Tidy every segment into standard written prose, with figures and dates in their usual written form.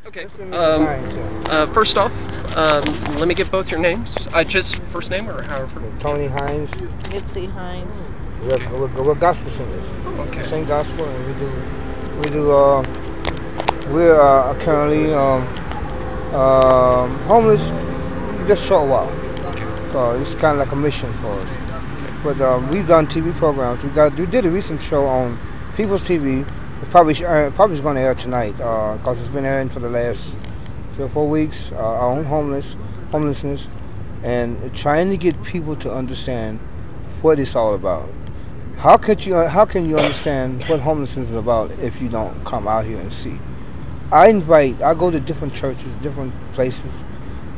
Okay. First off, let me get both your names. Just first name or however. Tony Hines. Mitzi Hines. We're gospel singers. Oh, okay. Sing gospel, and we're currently homeless just a short while. So it's kind of like a mission for us. But we've done TV programs. We did a recent show on People's TV. It probably is going to air tonight because it's been airing for the last 3 or 4 weeks. Our own homelessness, and trying to get people to understand what it's all about. How can you understand what homelessness is about if you don't come out here and see? I go to different churches, different places,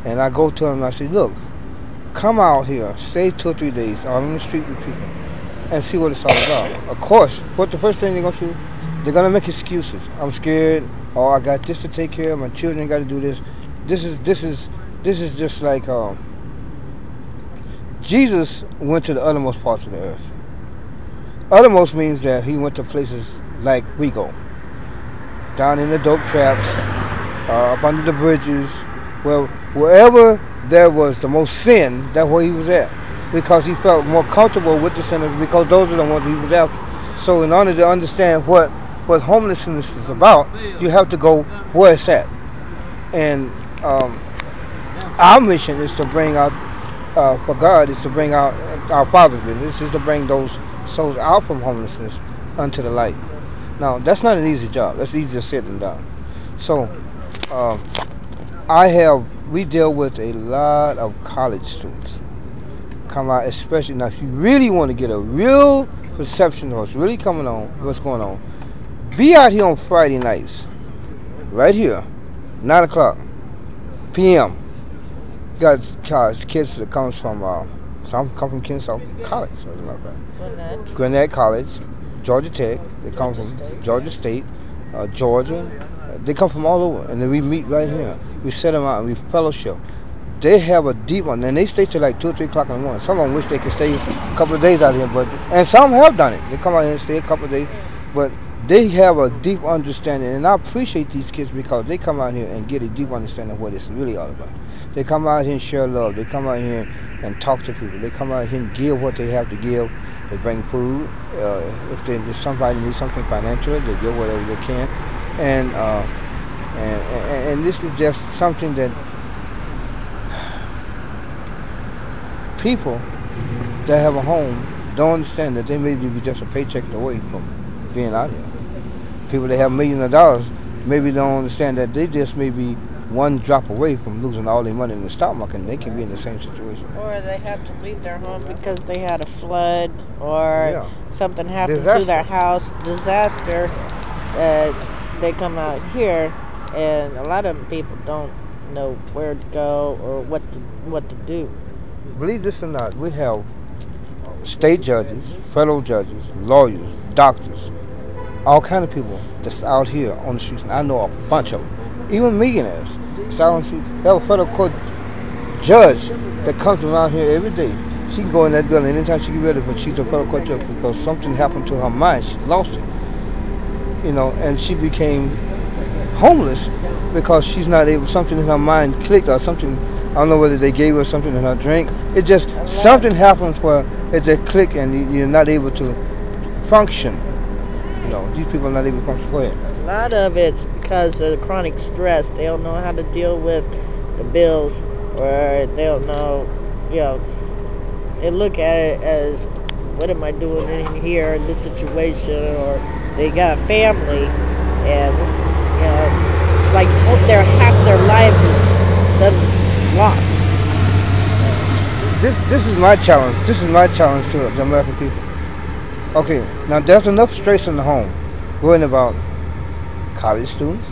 and I go to them and I say, look, come out here, stay 2 or 3 days out on the street with people, and see what it's all about. Of course, what the first thing they're gonna do, they're gonna make excuses. I'm scared, or I got this to take care of. My children got to do this. This is just like Jesus went to the uttermost parts of the earth. Uttermost means that he went to places like we go, down in the dope traps, up under the bridges, wherever there was the most sin, that's where he was at, because he felt more comfortable with the sinners, because those are the ones he was after. So in order to understand what homelessness is about, you have to go where it's at. And our mission is to bring out, for God, is to bring out our Father's business, is to bring those souls out from homelessness unto the light. Now, that's not an easy job. That's easier said than done. So, we deal with a lot of college students come out, especially now. If you really want to get a real perception of what's really going on, be out here on Friday nights, right here, 9 o'clock p.m. You got kids that comes from some come from Kennesaw College, something like that. Gwinnett College, Georgia Tech. They come from Georgia State, Georgia. They come from all over, and then we meet right here. We set them out and we fellowship. They have a deep one, and they stay till like 2 or 3 o'clock in the morning. Some of them wish they could stay a couple of days out here, and some have done it. They come out here and stay a couple of days, but they have a deep understanding, and I appreciate these kids because they come out here and get a deep understanding of what it's really all about. They come out here and share love. They come out here and talk to people. They come out here and give what they have to give. They bring food. If somebody needs something financially, they give whatever they can. And this is just something that people that have a home don't understand, that they may be just a paycheck away from being out here. People that have millions of dollars maybe don't understand that they just may be one drop away from losing all their money in the stock market, and they can be in the same situation. Or they have to leave their home because they had a flood or something happened to their house, disaster. They come out here, and a lot of people don't know where to go or what to do. Believe this or not, we have state judges, federal judges, lawyers, doctors, all kind of people that's out here on the streets, and I know a bunch of them, even millionaires. We have a federal court judge that comes around here every day. She can go in that building anytime she gets ready, but she's a federal court judge because something happened to her mind. She lost it, and she became homeless because she's not able. Something in her mind clicked, or something. I don't know whether they gave her something in her drink. It just something happens where it just click, and you're not able to function. These people are not able to function. Go ahead. A lot of it's because of the chronic stress. They don't know how to deal with the bills, or they don't know, they look at it as, what am I doing in here in this situation? Or they got a family, and it's like half their life is lost. This is my challenge. This is my challenge to the American people. Okay, now there's enough stress in the home, worrying about college students,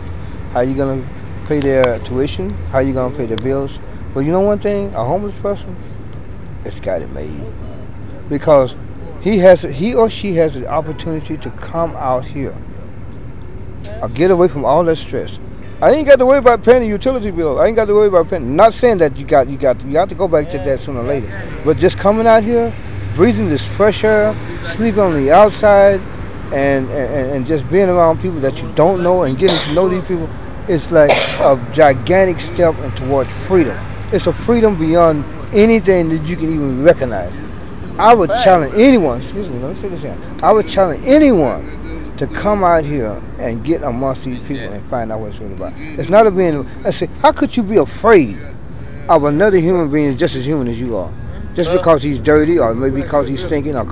how you gonna pay their tuition, how you gonna pay their bills. But you know one thing, a homeless person, it's got it made, because he or she has the opportunity to come out here, or get away from all that stress. I ain't got to worry about paying the utility bill. I ain't got to worry about paying. Not saying that you got to go back to that sooner or later, but just coming out here, breathing this fresh air, sleeping on the outside, and just being around people that you don't know and getting to know these people, It's like a gigantic step towards freedom. It's a freedom beyond anything that you can even recognize. I would challenge anyone, excuse me, let me say this again. I would challenge anyone to come out here and get amongst these people and find out what it's really about. It's not a being, I say, how could you be afraid of another human being just as human as you are? Just because he's dirty, or maybe because he's stinking, or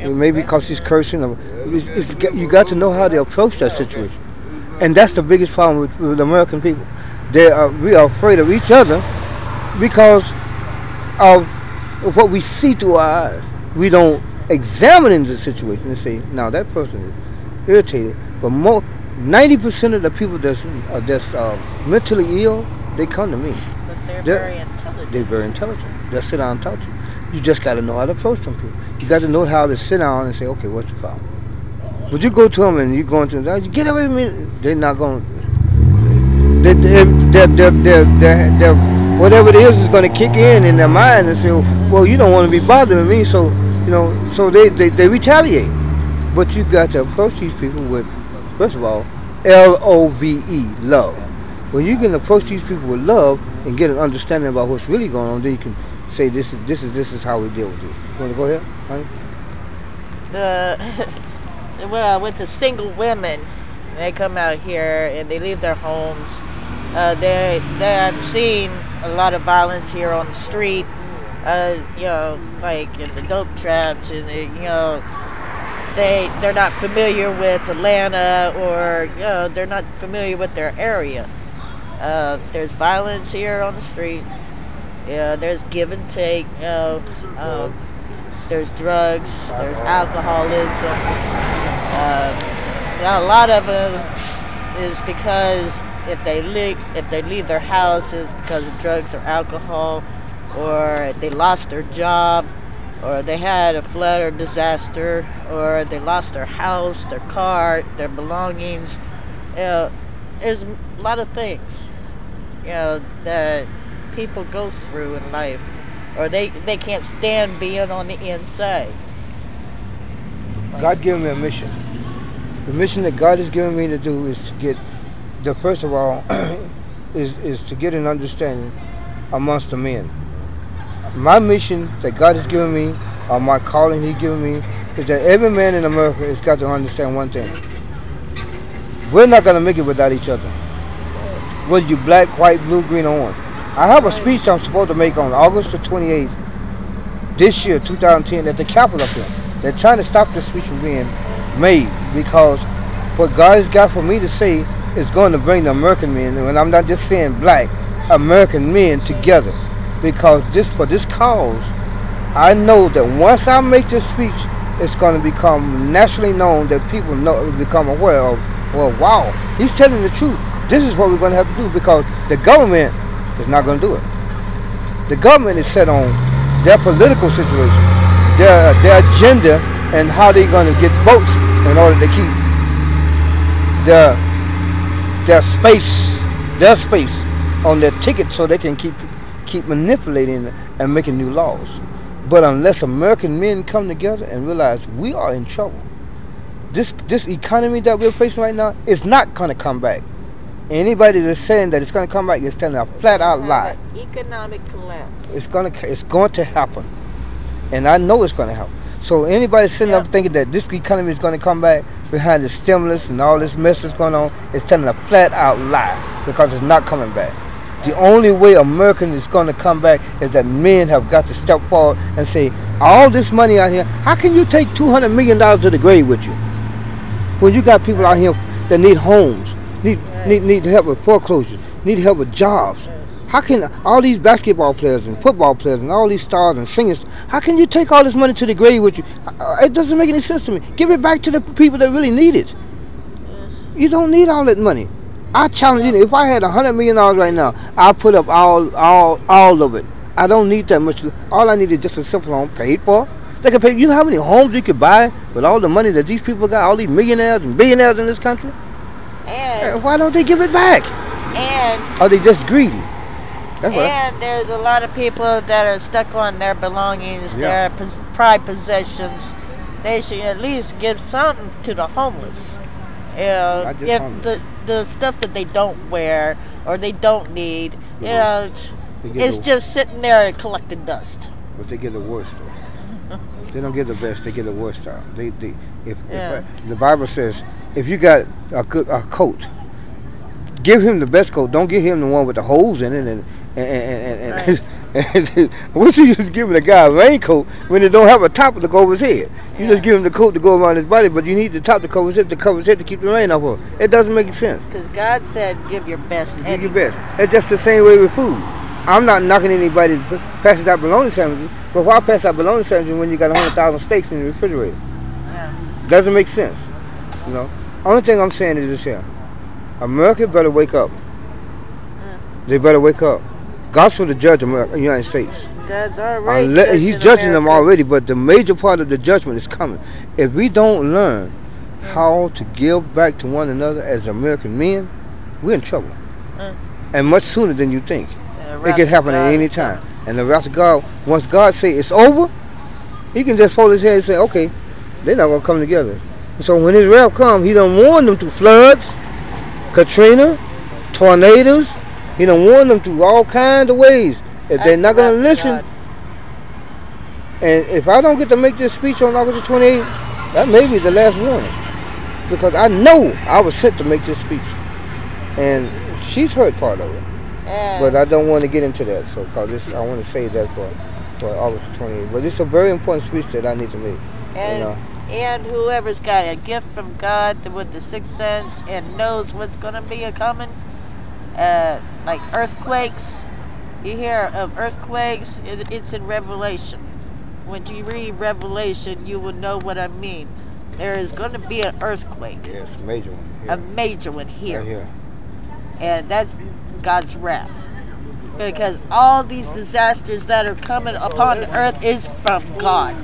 maybe because he's cursing. You got to know how to approach that situation. And that's the biggest problem with American people. We are afraid of each other because of what we see through our eyes. We don't examine into the situation and say, now that person is irritated. But 90% of the people that's mentally ill, they come to me. But they're very intelligent. They're very intelligent. They'll sit down and talk to you. You just got to know how to approach them people. You got to know how to sit down and say, okay, what's the problem? Would you go to them and you going to them, get away from me? They're not going. They're whatever it is going to kick in their mind and say, well, you don't want to be bothering me, so so they retaliate. But you got to approach these people with, first of all, LOVE, love. When you can approach these people with love and get an understanding about what's really going on, then you can say this is how we deal with this. You want to go ahead, honey? Well, with the single women, they come out here and they leave their homes. They have seen a lot of violence here on the street. Like in the dope traps, and they're not familiar with Atlanta, or they're not familiar with their area. There's violence here on the street. There's give and take. There's drugs. There's alcoholism. A lot of them is because if they leave their houses because of drugs or alcohol, or they lost their job, or they had a flood or disaster, or they lost their house, their car, their belongings. There's a lot of things, that people go through in life, or they can't stand being on the inside. God gave me a mission. The mission that God has given me to do is to get, first of all, is to get an understanding amongst the men. My mission that God has given me, or my calling He's given me, is that every man in America has got to understand one thing. We're not going to make it without each other. Whether you black, white, blue, green, or orange. I have a speech I'm supposed to make on August the 28th, this year, 2010, at the Capitol up here. They're trying to stop this speech from being made, because what God has got for me to say is going to bring the American men, and I'm not just saying black, American men together. Because for this cause, I know that once I make this speech, it's going to become nationally known, that people become aware of, well, wow, he's telling the truth. This is what we're going to have to do, because the government is not going to do it. The government is set on their political situation, their agenda, and how they're going to get votes in order to keep their space on their ticket, so they can keep manipulating and making new laws. But unless American men come together and realize we are in trouble, this economy that we're facing right now is not going to come back. Anybody that's saying that it's going to come back is telling a flat out lie. Economic collapse. It's going to happen, and I know it's going to happen. So anybody sitting up thinking that this economy is going to come back behind the stimulus and all this mess that's going on is telling a flat out lie, because it's not coming back. The only way American is going to come back is that men have got to step forward and say, all this money out here, how can you take $200 million to the grave with you? When you got people out here that need homes, need help with foreclosures, need help with jobs. How can all these basketball players and football players and all these stars and singers, how can you take all this money to the grave with you? It doesn't make any sense to me. Give it back to the people that really need it. You don't need all that money. I challenge you. If I had $100 million right now, I'll put up all of it. I don't need that much. All I need is just a simple home paid for. They can pay. You know how many homes you could buy with all the money that these people got? All these millionaires and billionaires in this country. And why don't they give it back? And are they just greedy? There's a lot of people that are stuck on their belongings, their prized possessions. They should at least give something to the homeless. the stuff that they don't wear or they don't need, you know, it's just sitting there collecting dust. But they get the worst though. They don't get the best. They get the worst out. If the Bible says, if you got a coat, give him the best coat. Don't give him the one with the holes in it and what's the use of giving a guy a raincoat when it don't have a top to go over his head? You just give him the coat to go around his body, but you need the top to cover his head to keep the rain off of it. It doesn't make sense. Because God said, give your best. Give your best. It's just the same way with food. I'm not knocking anybody passing out bologna sandwiches, but why pass out bologna sandwiches when you got 100,000 steaks in the refrigerator? Yeah. Doesn't make sense. You know. Only thing I'm saying is this here: America better wake up. They better wake up. God's for the judge of the United States. God's already He's judging them already, but the major part of the judgment is coming. If we don't learn how to give back to one another as American men, we're in trouble. And much sooner than you think. It can happen at any time. And the wrath of God, once God say it's over, he can just fold his head and say, okay, they're not going to come together. So when his wrath comes, he done warn them through floods, Katrina, tornadoes. He done warned them through all kinds of ways. If they're not going to listen, and if I don't get to make this speech on August the 28th, that may be the last warning. Because I know I was sent to make this speech. And she's heard part of it. But I don't want to get into that. So cause I want to save that for August the 28th. But it's a very important speech that I need to make. And whoever's got a gift from God with the sixth sense and knows what's going to be coming, like earthquakes. You hear of earthquakes, it's in Revelation. When you read Revelation, you will know what I mean. There is going to be an earthquake. Yes, a major one. Here. A major one here. Right here. And that's God's wrath. Because all these disasters that are coming upon the earth is from God.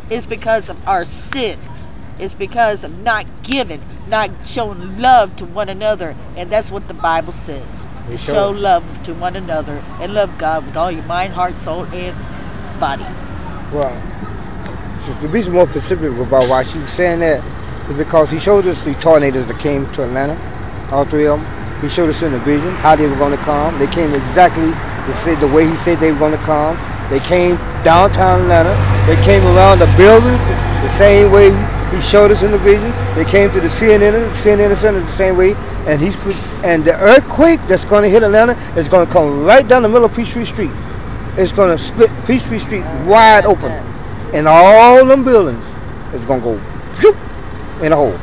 It's because of our sin. It's because of not giving, not showing love to one another. And that's what the Bible says. To show love to one another and love God with all your mind, heart, soul, and body. Well, to be more specific about why she's saying that is because he showed us the tornadoes that came to Atlanta, all three of them. He showed us in the vision how they were going to come. They came exactly the way he said they were going to come. They came downtown Atlanta. They came around the buildings the same way he showed us in the vision. They came to the CNN Center the same way. And the earthquake that's going to hit Atlanta is going to come right down the middle of Peachtree Street. It's going to split Peachtree Street wide open. And all them buildings is going to go whoop, in a hole.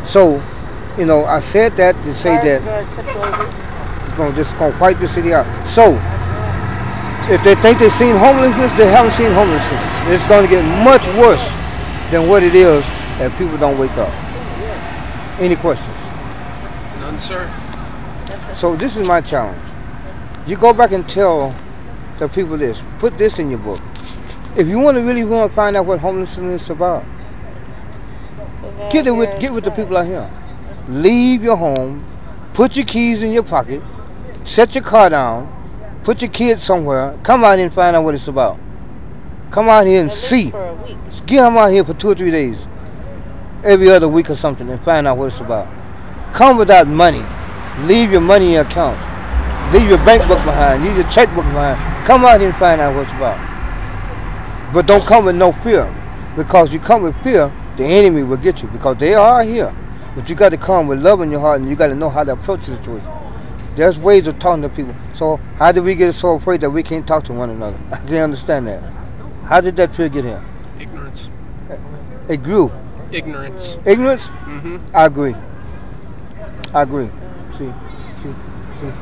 So, you know, I said that to say that it's going to wipe the city out. So, if they think they've seen homelessness, they haven't seen homelessness. It's going to get much worse than what it is if people don't wake up. Any questions? None, sir. So this is my challenge. You go back and tell the people this. Put this in your book. If you really want to find out what homelessness is about, get with the people out here. Leave your home. Put your keys in your pocket. Set your car down. Put your kids somewhere. Come out here and find out what it's about. Come out here and see. Get them out here for 2 or 3 days. Every other week or something and find out what it's about. Come without money. Leave your money in your account. Leave your bank book behind. Leave your checkbook behind. Come out here and find out what it's about. But don't come with no fear. Because you come with fear, the enemy will get you. Because they are here. But you got to come with love in your heart and you got to know how to approach the situation. There's ways of talking to people. So how did we get so afraid that we can't talk to one another? I can't understand that. How did that fear get here? Ignorance. It grew. Ignorance. Ignorance? Mm-hmm. I agree. I agree. See. Okay.